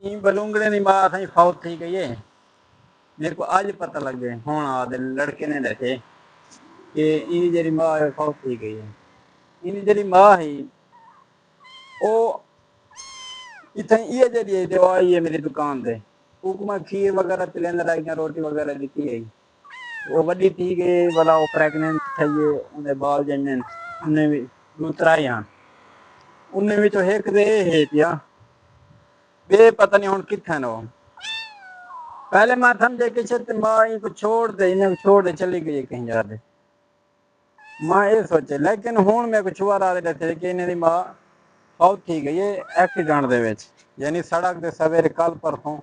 इन बलूंगड़े दी मां असां फौत थी गई है। मेरे को आज पता लग गए हुण आदे लड़के ने दसे कि इन जेरी मां है फौत थी गई है। इन जेरी मां है ओ इतने ये जेरी जो आई है मेरी दुकान पे मैं खीर वगैरह पिलाने लगी रोटी वगैरह दी है। वो वड्डी थी गई भला वो प्रेग्नेंट थी उन्हें बाल जन्ने उन्हें भी दूसरा ही हाँ उन्हें भी तो एक दे है पिया बे पता नहीं हुण किथे नो। पहले मैं समझे कि माँ को छोड़ दे इन्हें छोड़ दे चली गई कहीं जा दे मैं ये सोचे लेकिन हुण मेरे को छुआ आ दसे कि इन्हें दी मां फौत थी गई है एक्सीडेंट दे विच यानी सड़क दे सवेरे कल परसों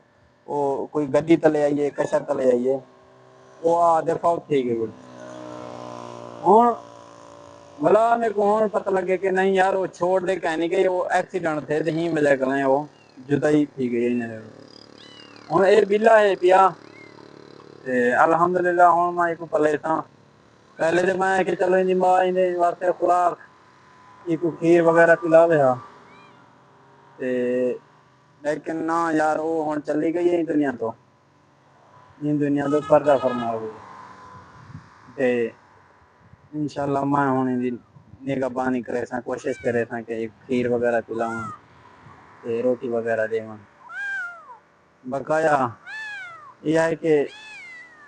वो कोई गड्डी तले आई है कशा तले आई है वो आदे फौत थी गई। हुण भला मेरे को हुण पता लगे कि नहीं यार वो छोड़ दे कह नहीं गई वो एक्सीडेंट थे ही वजह करें वो जुदाई थी गई इन्हें हुण ये बिला है पिया अल्हम्दुलिल्लाह हुण मैं एक पले था पहले तो मैं कि चलो इन मां इन वास्ते खुराक एक खीर वगैरह पिला दे लेकिन ना यार वो हुण चली गई है इन दुनिया तो पर्दा फरमा गई इंशाल्लाह मैं हुण निगहबानी करे सा कोशिश करे सा कि खीर वगैरह पिलाऊं रोटी वगैरह देवां। बकाया यह है कि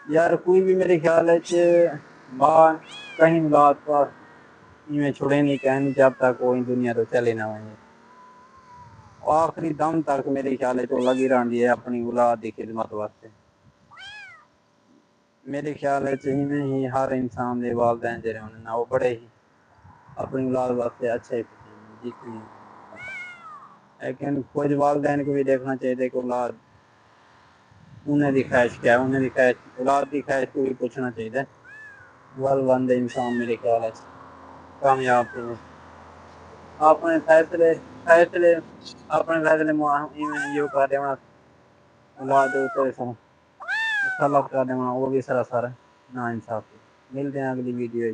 यार कोई भी मेरे ख्याल है मां कहीं औलाद पास इवें छुड़े नहीं कहनी जब तक वो दुनिया तो चले ना वने आखिरी दम तक मेरे ख्याल तो लगी रही है अपनी औलाद की खिदमत वास्ते। मेरे ख्याल इवें ही हर इंसान के वालदैन जो होने वो बड़े ही अपनी औलाद वास्ते अच्छे जितने लेकिन कुछ वालदैन को भी देखना चाहिए कि औलाद उन्हें दी ख्वाहिश क्या है उन्हें दी ख्वाहिश औलाद की ख्वाहिश को भी पूछना चाहिए। वलवंद इंसान मेरे ख्याल कामयाब थे अपने फैसले फैसले अपने फैसले यो कर देना औलाद सलाह कर देना वो भी सरासर ना इंसाफ। मिलते हैं अगली वीडियो।